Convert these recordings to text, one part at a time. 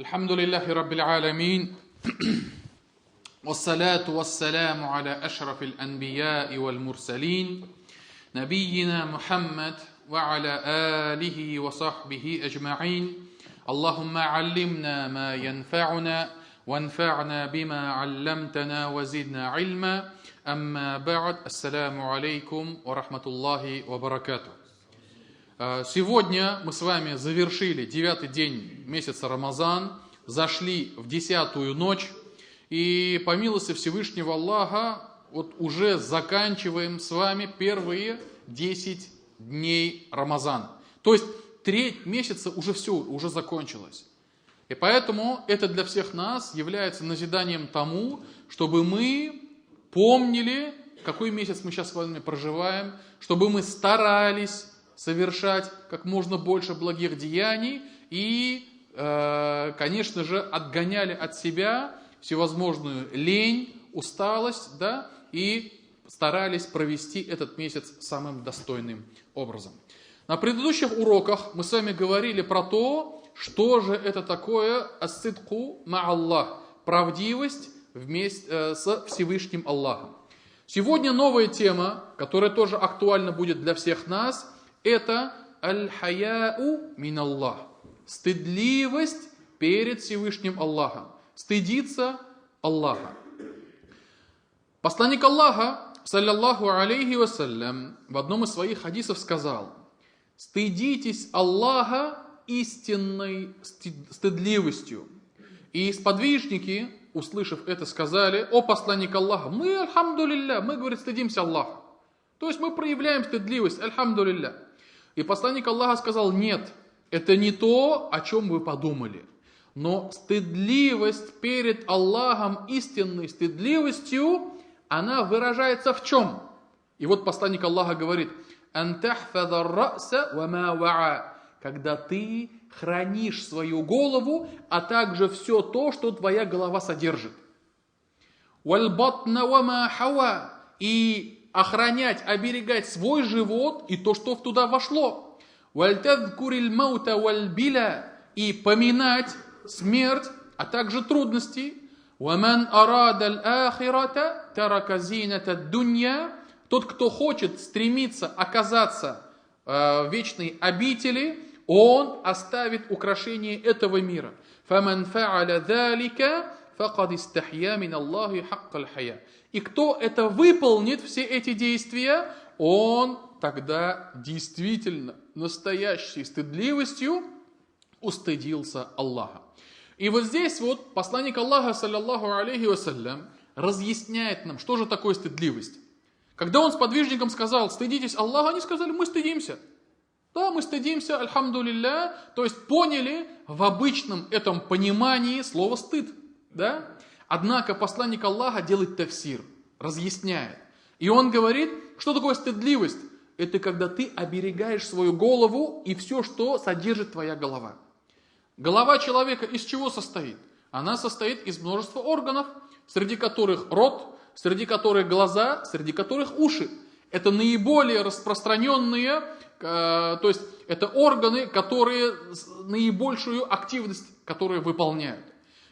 الحمد لله رب العالمين والصلاة والسلام على أشرف الأنبياء والمرسلين نبينا محمد وعلى آله وصحبه أجمعين اللهم علمنا ما ينفعنا وانفعنا بما علمتنا وزدنا علما أما بعد السلام عليكم ورحمة الله وبركاته. Сегодня мы с вами завершили 9-й день месяца Рамазан, зашли в 10-ю ночь, и по милости Всевышнего Аллаха вот уже заканчиваем с вами первые 10 дней Рамазана. То есть треть месяца уже все, уже закончилось. И поэтому это для всех нас является назиданием тому, чтобы мы помнили, какой месяц мы сейчас с вами проживаем, чтобы мы старались совершать как можно больше благих деяний и, конечно же, отгоняли от себя всевозможную лень, усталость, да, и старались провести этот месяц самым достойным образом. На предыдущих уроках мы с вами говорили про то, что же это такое ас-сидку ма-Аллах, правдивость вместе с Всевышним Аллахом. Сегодня новая тема, которая тоже актуальна будет для всех нас, это аль-хаяу мин-Аллах, стыдливость перед Всевышним Аллахом, стыдиться Аллаха. Посланник Аллаха, саллаллаху алейхи вассалям, в одном из своих хадисов сказал: стыдитесь Аллаха истинной стыдливостью. И сподвижники, услышав это, сказали: о посланник Аллаха, мы, альхамдулилля, мы, говорит, стыдимся Аллаха. То есть мы проявляем стыдливость, альхамдулилля. И посланник Аллаха сказал: нет, это не то, о чем вы подумали. Но стыдливость перед Аллахом, истинной стыдливостью, она выражается в чем? И вот посланник Аллаха говорит: когда ты хранишь свою голову, а также все то, что твоя голова содержит. И охранять, оберегать свой живот и то, что туда вошло. И поминать смерть, а также трудности. Тот, кто хочет стремиться оказаться в вечной обители, он оставит украшение этого мира. И кто это выполнит, все эти действия, он тогда действительно настоящей стыдливостью устыдился Аллаха. И вот здесь вот посланник Аллаха, саллаллаху алейхи вассалям, разъясняет нам, что же такое стыдливость. Когда он сподвижникам сказал: стыдитесь Аллаха, они сказали: мы стыдимся. Да, мы стыдимся, альхамдулилля, то есть поняли в обычном этом понимании слово стыд. Да? Однако посланник Аллаха делает тафсир, разъясняет. И он говорит, что такое стыдливость? Это когда ты оберегаешь свою голову и все, что содержит твоя голова. Голова человека из чего состоит? Она состоит из множества органов, среди которых рот, среди которых глаза, среди которых уши. Это наиболее распространенные, то есть это органы, которые наибольшую активность, которые выполняют.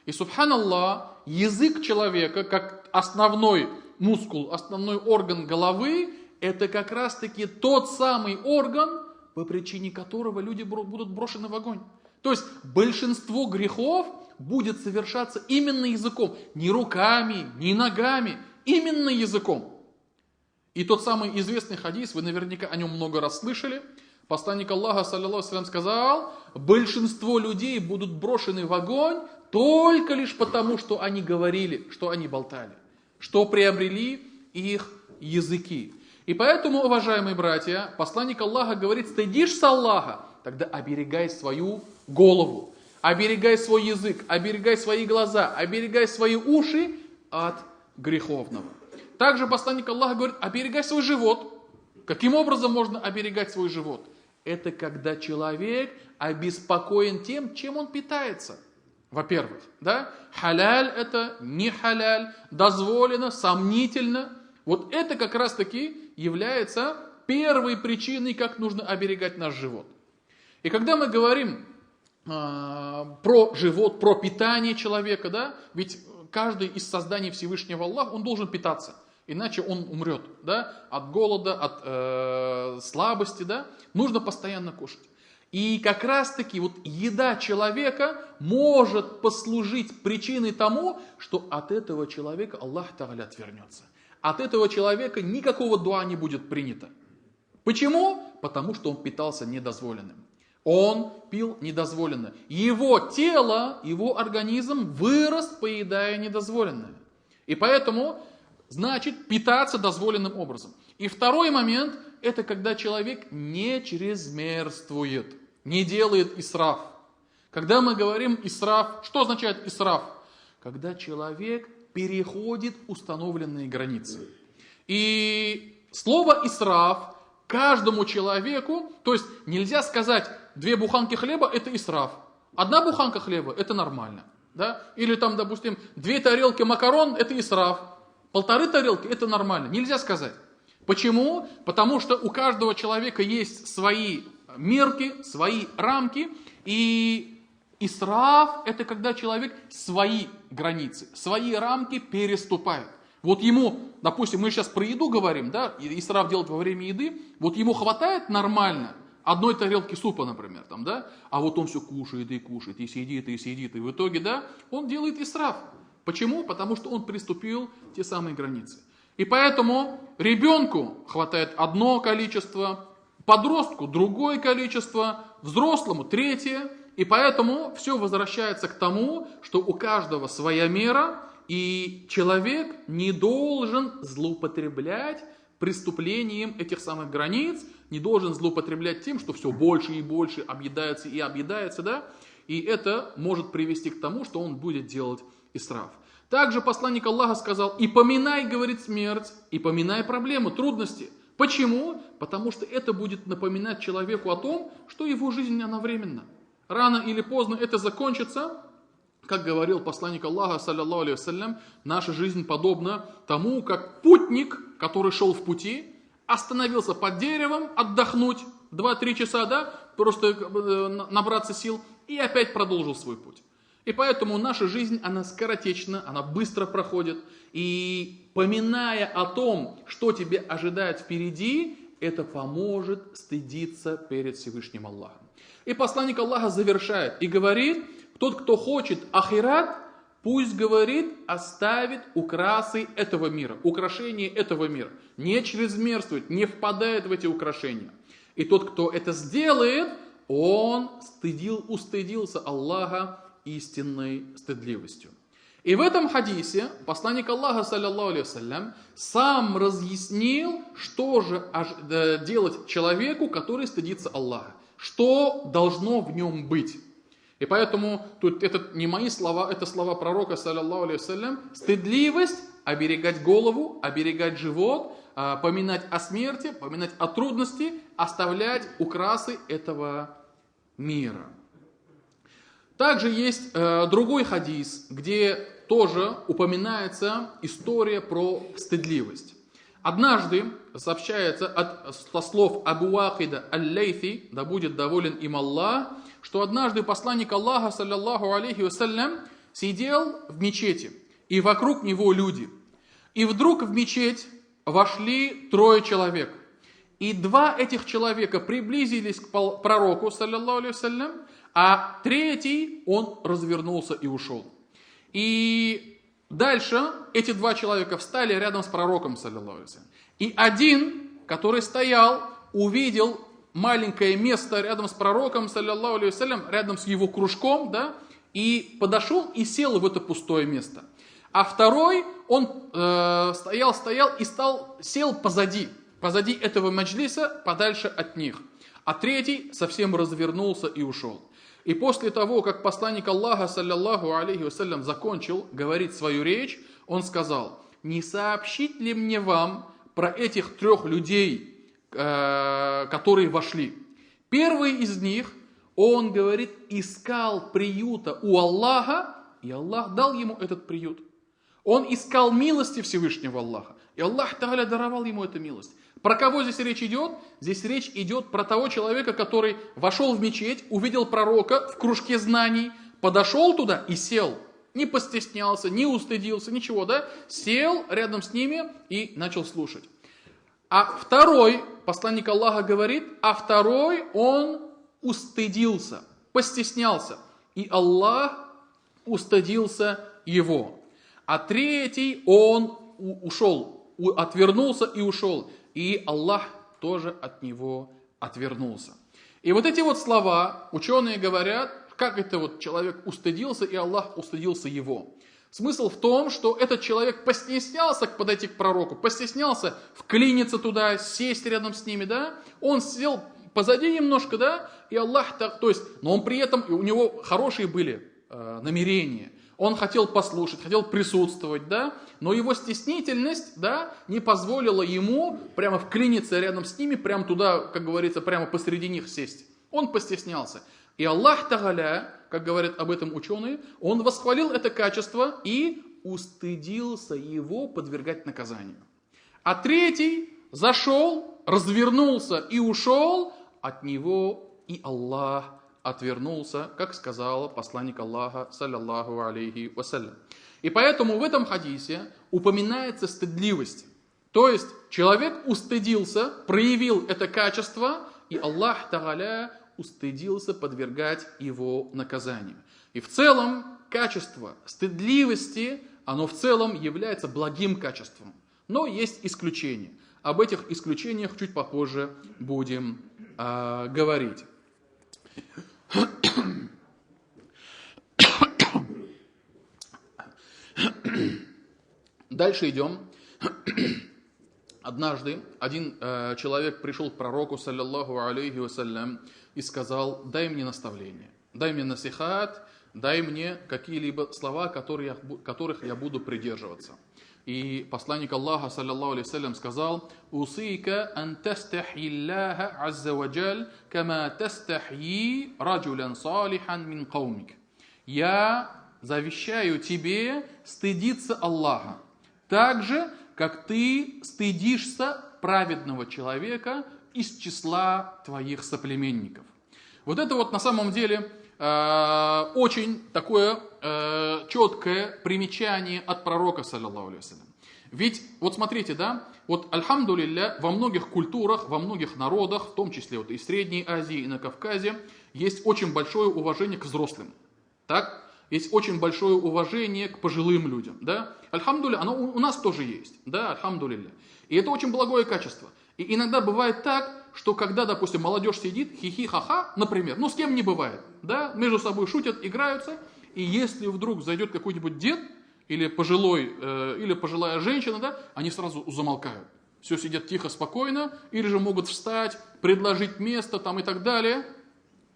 И субханаллах, язык человека, как основной мускул, основной орган головы, это как раз-таки тот самый орган, по причине которого люди будут брошены в огонь. То есть большинство грехов будет совершаться именно языком, не руками, не ногами, именно языком. И тот самый известный хадис, вы наверняка о нем много раз слышали, посланник Аллаха, саллаллаху алейхи ва саллям, сказал: большинство людей будут брошены в огонь только лишь потому, что они говорили, что они болтали, что приобрели их языки. И поэтому, уважаемые братья, посланник Аллаха говорит: стыдишься Аллаха, тогда оберегай свою голову, оберегай свой язык, оберегай свои глаза, оберегай свои уши от греховного. Также посланник Аллаха говорит: оберегай свой живот. Каким образом можно оберегать свой живот? Это когда человек обеспокоен тем, чем он питается. Во-первых, да? Халяль это, не халяль, дозволено, сомнительно. Вот это как раз таки является первой причиной, как нужно оберегать наш живот. И когда мы говорим про живот, про питание человека, да? Ведь каждый из созданий Всевышнего Аллаха, он должен питаться, иначе он умрет, да? От голода, от слабости, да? Нужно постоянно кушать. И как раз-таки вот еда человека может послужить причиной тому, что от этого человека Аллах Тааля отвернется. От этого человека никакого дуа не будет принято. Почему? Потому что он питался недозволенным. Он пил недозволенно. Его тело, его организм вырос, поедая недозволенное. И поэтому, значит, питаться дозволенным образом. И второй момент, это когда человек не чрезмерствует, не делает исраф. Когда мы говорим исраф, что означает исраф? Когда человек переходит установленные границы. И слово исраф каждому человеку, то есть нельзя сказать, 2 буханки хлеба это исраф, 1 буханка хлеба это нормально. Да? Или там, допустим, 2 тарелки макарон это исраф, 1,5 тарелки это нормально. Нельзя сказать. Почему? Потому что у каждого человека есть свои мерки, свои рамки, и исраф это когда человек свои границы, свои рамки переступает. Вот ему, допустим, мы сейчас про еду говорим, да, исраф делать во время еды, вот ему хватает нормально 1 тарелки супа, например, там, да, а вот он все кушает, и сидит, и в итоге, да, он делает исраф. Почему? Потому что он приступил те самые границы. И поэтому ребенку хватает 1 количество, подростку другое количество, взрослому 3, и поэтому все возвращается к тому, что у каждого своя мера, и человек не должен злоупотреблять преступлением этих самых границ, не должен злоупотреблять тем, что все больше и больше объедается и объедается, да? И это может привести к тому, что он будет делать исраф. Также посланник Аллаха сказал: и поминай, говорит, смерть, и поминай проблемы, трудности. Почему? Потому что это будет напоминать человеку о том, что его жизнь она временна. Рано или поздно это закончится. Как говорил посланник Аллаха, саллаллаху алейхи вассалям, наша жизнь подобна тому, как путник, который шел в пути, остановился под деревом отдохнуть 2-3 часа, да, просто набраться сил, и опять продолжил свой путь. И поэтому наша жизнь, она скоротечна, она быстро проходит. И поминая о том, что тебе ожидает впереди, это поможет стыдиться перед Всевышним Аллахом. И посланник Аллаха завершает и говорит: тот, кто хочет ахират, пусть, говорит, оставит украсы этого мира, украшения этого мира. Не чрезмерствует, не впадает в эти украшения. И тот, кто это сделает, он устыдился Аллаха истинной стыдливостью. И в этом хадисе посланник Аллаха, саллаллаху алейхи вассалям, сам разъяснил, что же делать человеку, который стыдится Аллаха. Что должно в нем быть. И поэтому тут это не мои слова, это слова пророка, саллаллаху алейхи вассалям. Стыдливость, оберегать голову, оберегать живот, поминать о смерти, поминать о трудности, оставлять украсы этого мира. Также есть другой хадис, где тоже упоминается история про стыдливость. Однажды сообщается со слов Абу Вахида аль-Лейфи, да будет доволен им Аллах, что однажды посланник Аллаха, саллаллаху алейхи вассалям, сидел в мечети, и вокруг него люди. И вдруг в мечеть вошли 3 человек. И 2 этих человека приблизились к пророку, саллаллаху алейхи вассалям, а 3 он развернулся и ушел. И дальше эти 2 человека встали рядом с пророком, саллаллаху алейхи вассалям. И один, который стоял, увидел маленькое место рядом с пророком, саллаллаху алейхи вассалям, рядом с его кружком, да, и подошел и сел в это пустое место. А второй, он стоял и сел позади этого маджлиса, подальше от них. А 3 совсем развернулся и ушел. И после того, как посланник Аллаха, саллаллаху алейхи вассалям, закончил говорить свою речь, он сказал: не сообщить ли мне вам про этих 3 людей, которые вошли? Первый из них, он, говорит, искал приюта у Аллаха, и Аллах дал ему этот приют. Он искал милости Всевышнего Аллаха. И Аллах Тааля даровал ему эту милость. Про кого здесь речь идет? Здесь речь идет про того человека, который вошел в мечеть, увидел пророка в кружке знаний, подошел туда и сел. Не постеснялся, не устыдился, ничего, да? Сел рядом с ними и начал слушать. А второй, посланник Аллаха говорит, а второй он устыдился, постеснялся. И Аллах устыдился его. А третий он ушел, отвернулся и ушел. И Аллах тоже от него отвернулся. И вот эти вот слова, ученые говорят, как это вот человек устыдился, и Аллах устыдился его. Смысл в том, что этот человек постеснялся подойти к пророку, постеснялся вклиниться туда, сесть рядом с ними, да? Он сел позади немножко, да? И Аллах, то есть, но он при этом, у него хорошие были намерения. Он хотел послушать, хотел присутствовать, да? Но его стеснительность, да, не позволила ему прямо вклиниться рядом с ними, прямо туда, как говорится, прямо посреди них сесть. Он постеснялся. И Аллах Тааля, как говорят об этом ученые, он восхвалил это качество и устыдился его подвергать наказанию. А третий зашел, развернулся и ушел, от него и Аллах отвернулся, как сказал посланник Аллаха, саллаллаху алейхи вассалям. И поэтому в этом хадисе упоминается стыдливость. То есть человек устыдился, проявил это качество, и Аллах Тааля устыдился подвергать его наказанию. И в целом качество стыдливости, оно в целом является благим качеством. Но есть исключения. Об этих исключениях чуть попозже будем говорить. Дальше идем. Однажды один человек пришел к пророку, саллаллаху алейхи вассалям, и сказал: дай мне наставление, дай мне насихат, дай мне какие-либо слова, которых я буду придерживаться. И посланник Аллаха, саллаллаху алейхи вассалям, сказал: усика ан тастахи Аллаха азза ва джаль, кама тастахи раджулян салихан мин каумик. Я завещаю тебе стыдиться Аллаха, так же, как ты стыдишься праведного человека из числа твоих соплеменников. Вот это вот на самом деле очень такое четкое примечание от пророка, саллаллаху алейхи вассалям. Ведь, вот смотрите, да, вот, альхамдулилля, во многих культурах, во многих народах, в том числе вот и в Средней Азии, и на Кавказе, есть очень большое уважение к взрослым. Так? Есть очень большое уважение к пожилым людям, да? Альхамдулилля, оно у нас тоже есть, да, альхамдулилля. И это очень благое качество. И иногда бывает так, что когда, допустим, молодежь сидит, хихи-ха-ха, например, ну с кем не бывает, да, между собой шутят, играются, и если вдруг зайдет какой-нибудь дед, или пожилая женщина, да, они сразу замолкают. Все сидят тихо, спокойно, или же могут встать, предложить место там и так далее.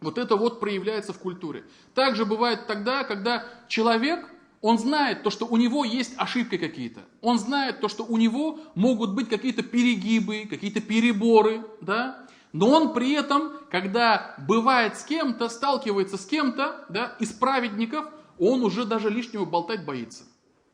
Вот это вот проявляется в культуре. Также бывает тогда, когда человек, он знает то, что у него есть ошибки какие-то. Он знает то, что у него могут быть какие-то перегибы, какие-то переборы, да. Но он при этом, когда бывает с кем-то, сталкивается с кем-то, да, из праведников, он уже даже лишнего болтать боится.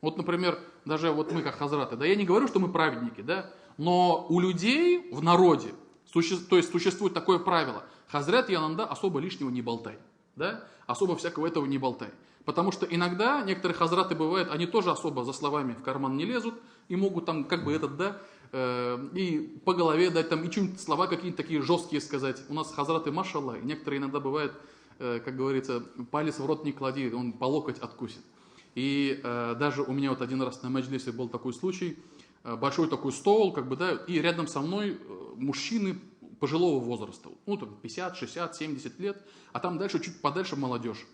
Вот, например, даже вот мы как хазраты, да, я не говорю, что мы праведники, да, но у людей в народе, то есть существует такое правило: хазрат янанда, особо лишнего не болтай, да, особо всякого этого не болтай. Потому что иногда некоторые хазраты бывают, они тоже особо за словами в карман не лезут и могут там как бы и по голове дать там, и что-нибудь слова какие-то такие жесткие сказать. У нас хазраты, машаллах, и некоторые иногда бывает, как говорится, палец в рот не клади, он по локоть откусит. И даже у меня вот один раз на маджлисе был такой случай, большой такой стол, как бы, да, и рядом со мной мужчины пожилого возраста, ну там 50, 60, 70 лет, а там дальше, чуть подальше молодежь.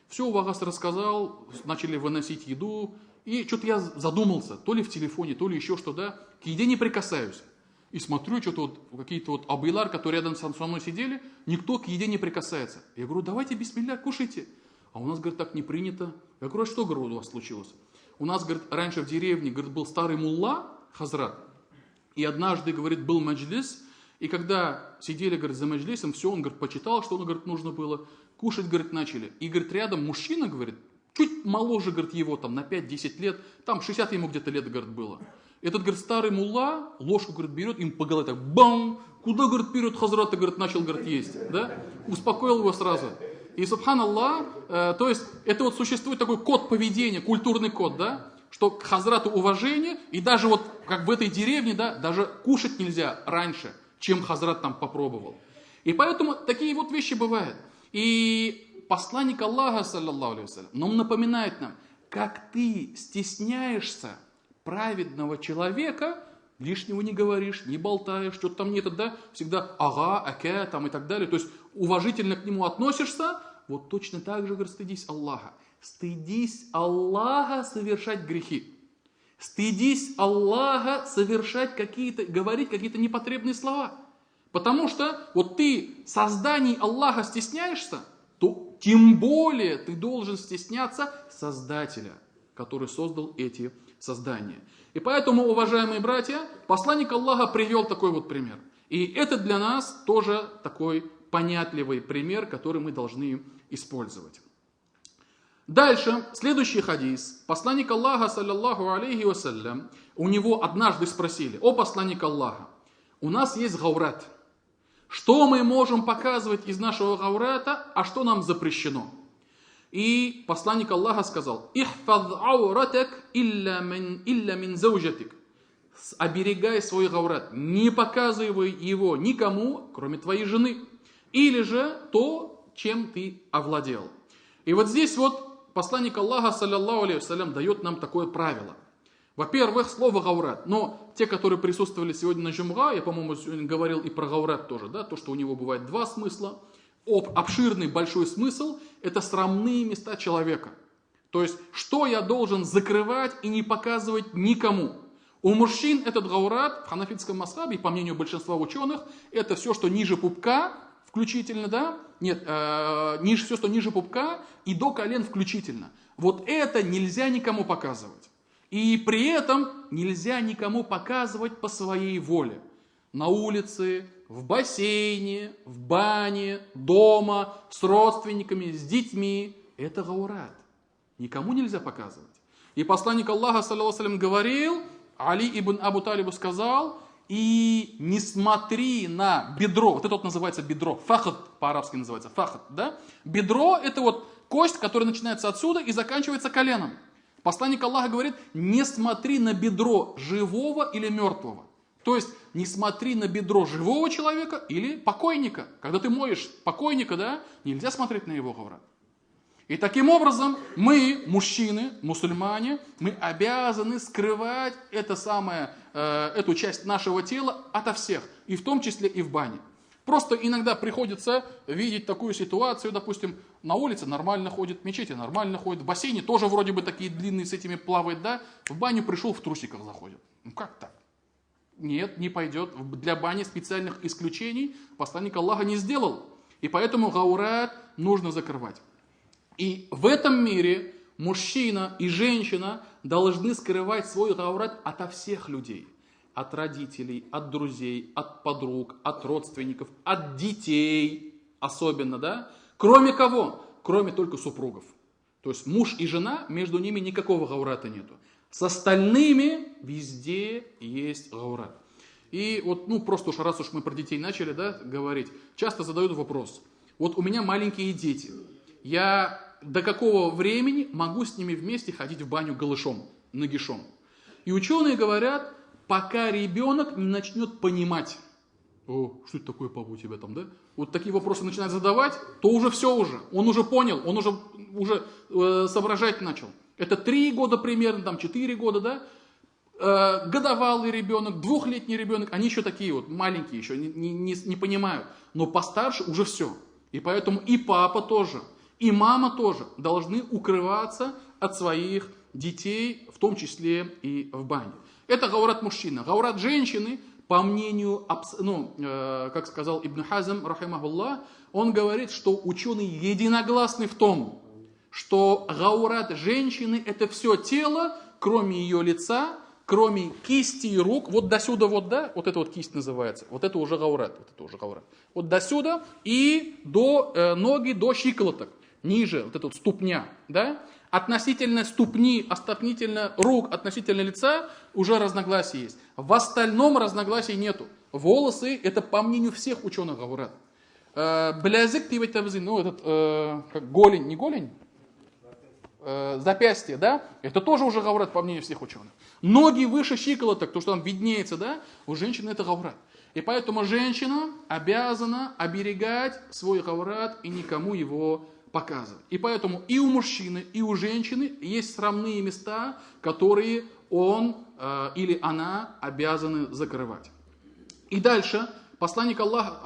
Все у вас рассказал, начали выносить еду, и что-то я задумался, то ли в телефоне, то ли еще что, да, к еде не прикасаюсь. И смотрю, что-то вот какие-то вот абайлар, которые рядом со мной сидели, никто к еде не прикасается. Я говорю: давайте бисмилля, кушайте. А у нас, говорит, так не принято. Я говорю: а что, говорю, у вас случилось? У нас, говорит, раньше в деревне, говорит, был старый мулла, хазрат, и однажды, говорит, был маджлис, и когда сидели, говорит, за маджлисом, все, он, говорит, почитал, что он, говорит, нужно было, кушать, говорит, начали. И, говорит, рядом мужчина, говорит, чуть моложе, говорит, его там на 5-10 лет, там 60 ему где-то лет, говорит, было. Этот, говорит, старый мулла ложку, говорит, берет, им по голове так бам, куда, говорит, вперед Хазрат, говорит, начал, говорит, есть, да? Успокоил его сразу. И, субханаллах, то есть, это вот существует такой код поведения, культурный код, да? Что к Хазрату уважение, и даже вот, как в этой деревне, да, даже кушать нельзя раньше, чем Хазрат там попробовал. И поэтому такие вот вещи бывают. И посланник Аллаха, саллаллаху алейхи вассалям, он напоминает нам, как ты стесняешься праведного человека, лишнего не говоришь, не болтаешь, что-то там нет, да, всегда ага, аке, там и так далее, то есть уважительно к нему относишься, вот точно так же, говорит, стыдись Аллаха. Стыдись Аллаха совершать грехи. Стыдись Аллаха совершать какие-то, говорить какие-то непотребные слова. Потому что вот ты созданий Аллаха стесняешься, то тем более ты должен стесняться Создателя, который создал эти создания. И поэтому, уважаемые братья, посланник Аллаха привел такой вот пример. И это для нас тоже такой понятливый пример, который мы должны использовать. Дальше, следующий хадис. Посланник Аллаха, саллаллаху алейхи вассалям, у него однажды спросили: о посланник Аллаха, у нас есть гаурат. Что мы можем показывать из нашего гаурата, а что нам запрещено? И посланник Аллаха сказал: «Ихфаз ауратак илля мин заужатик». Оберегай свой гаурат, не показывай его никому, кроме твоей жены. Или же то, чем ты овладел. И вот здесь вот посланник Аллаха, саллаллаху алейхи вассалям, дает нам такое правило. Во-первых, слово гаурат. Но те, которые присутствовали сегодня на Джумга, я, по-моему, говорил и про гаурат тоже, да, то, что у него бывает два смысла. Обширный большой смысл – это срамные места человека. То есть, что я должен закрывать и не показывать никому. У мужчин этот гаурат в ханафитском масхабе, по мнению большинства ученых, это все, что ниже пупка, включительно, да? Нет, все, что ниже пупка и до колен включительно. Вот это нельзя никому показывать. И при этом нельзя никому показывать по своей воле. На улице, в бассейне, в бане, дома, с родственниками, с детьми. Это гаурат. Никому нельзя показывать. И посланник Аллаха, саллаллаху алейхи ва саллям, говорил, Али ибн Абу Талибу сказал: и не смотри на бедро. Вот это вот называется бедро. Фахд по-арабски называется. Фахд, да? Бедро – это вот кость, которая начинается отсюда и заканчивается коленом. Посланник Аллаха говорит: не смотри на бедро живого или мертвого. То есть не смотри на бедро живого человека или покойника. Когда ты моешь покойника, да, нельзя смотреть на его гаурат. И таким образом мы, мужчины, мусульмане, мы обязаны скрывать эту часть нашего тела ото всех, и в том числе и в бане. Просто иногда приходится видеть такую ситуацию, допустим, на улице нормально ходит, в мечети нормально ходит, в бассейне тоже вроде бы такие длинные с этими плавает, да, в баню пришел, в трусиках заходит. Ну как так? Нет, не пойдет. Для бани специальных исключений посланник Аллаха не сделал. И поэтому гаурат нужно закрывать. И в этом мире мужчина и женщина должны скрывать свой гаурат ото всех людей. От родителей, от друзей, от подруг, от родственников, от детей особенно, да? Кроме кого? Кроме только супругов. То есть муж и жена, между ними никакого гаурата нету. С остальными везде есть гаурат. И вот, просто уж раз уж мы про детей начали, да, говорить, часто задают вопрос. Вот у меня маленькие дети. Я до какого времени могу с ними вместе ходить в баню голышом, нагишом? И ученые говорят, пока ребенок не начнет понимать, что это такое, папа, у тебя там, да? Вот такие вопросы начинают задавать, то уже все уже. Он уже понял, он уже соображать начал. Это 3 года примерно, там 4 года, да? Годовалый ребенок, 2-летний ребенок, они еще такие вот маленькие, еще не понимают. Но постарше уже все. И поэтому и папа тоже, и мама тоже должны укрываться от своих детей, в том числе и в бане. Это гаурат мужчина. Гаурат женщины, по мнению, как сказал Ибн Хазм, рахимахуллах, он говорит, что ученые единогласны в том, что гаурат женщины – это все тело, кроме ее лица, кроме кисти и рук. Вот до сюда, вот, да, вот это вот кисть называется. Вот это уже гаурат. Вот до сюда и до ноги, до щиколоток. Ниже, вот эта вот ступня, да. относительно ступни, относительно рук, относительно лица уже разногласия есть. В остальном разногласий нету. Волосы, это по мнению всех ученых говорят. Блязик ты ну этот, как голень, не голень? Запястье, да? Это тоже уже говорят по мнению всех ученых. Ноги выше щиколоток, то, что там виднеется, да? У женщины это говорят. И поэтому женщина обязана оберегать свой гаврат и никому его показывать. И поэтому и у мужчины, и у женщины есть срамные места, которые он или она обязаны закрывать. И дальше посланник Аллаха,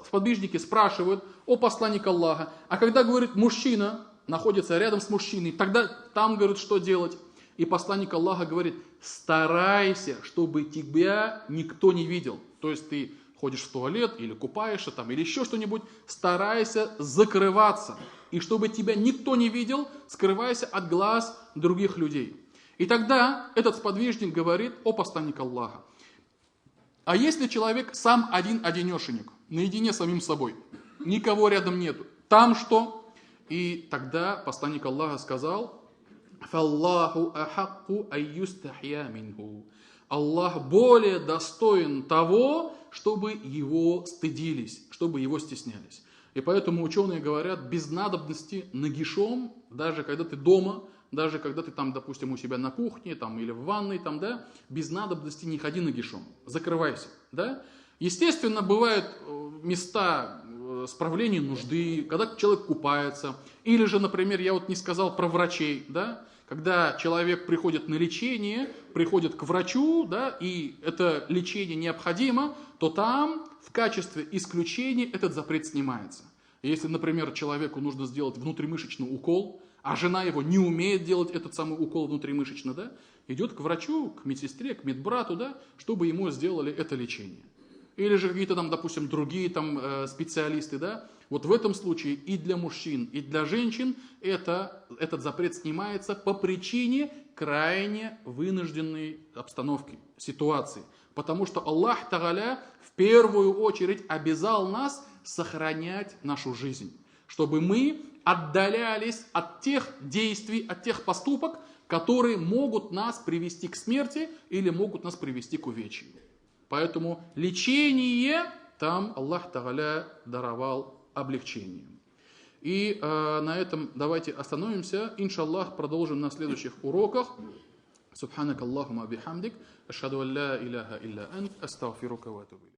сподвижники спрашивают о посланнике Аллаха, а когда, говорит, мужчина находится рядом с мужчиной, тогда там, говорит, что делать? И посланник Аллаха говорит, старайся, чтобы тебя никто не видел. То есть ты ходишь в туалет или купаешься там, или еще что-нибудь, старайся закрываться. И чтобы тебя никто не видел, скрывайся от глаз других людей. И тогда этот сподвижник говорит о посланнике Аллаха. А если человек сам один-одинешенек, наедине с самим собой, никого рядом нету, там что? И тогда посланник Аллаха сказал, «Фаллаху ахакку айюстахья минху». Аллах более достоин того, чтобы его стыдились, чтобы его стеснялись. И поэтому ученые говорят, без надобности нагишом, даже когда ты дома, даже когда ты там, допустим, у себя на кухне там, или в ванной, там, да, без надобности не ходи нагишом, закрывайся. Да? Естественно, бывают места справления нужды, когда человек купается. Или же, например, я вот не сказал про врачей, да? Когда человек приходит на лечение, приходит к врачу, да, и это лечение необходимо, то там в качестве исключения этот запрет снимается. Если, например, человеку нужно сделать внутримышечный укол, а жена его не умеет делать этот самый укол внутримышечно, да, идет к врачу, к медсестре, к медбрату, да, чтобы ему сделали это лечение. Или же какие-то там, допустим, другие там специалисты, да. Вот в этом случае и для мужчин, и для женщин этот запрет снимается по причине крайне вынужденной обстановки, ситуации. Потому что Аллах Тааля в первую очередь обязал нас сохранять нашу жизнь. Чтобы мы отдалялись от тех действий, от тех поступок, которые могут нас привести к смерти или могут нас привести к увечью. Поэтому лечение, там Аллах Тааля даровал облегчение. И на этом давайте остановимся. Иншаллах, продолжим на следующих уроках. Субханак Аллахума бихамдик. Ашхаду ан ла иляха илля ант. Астагфирука ва атубу илейк.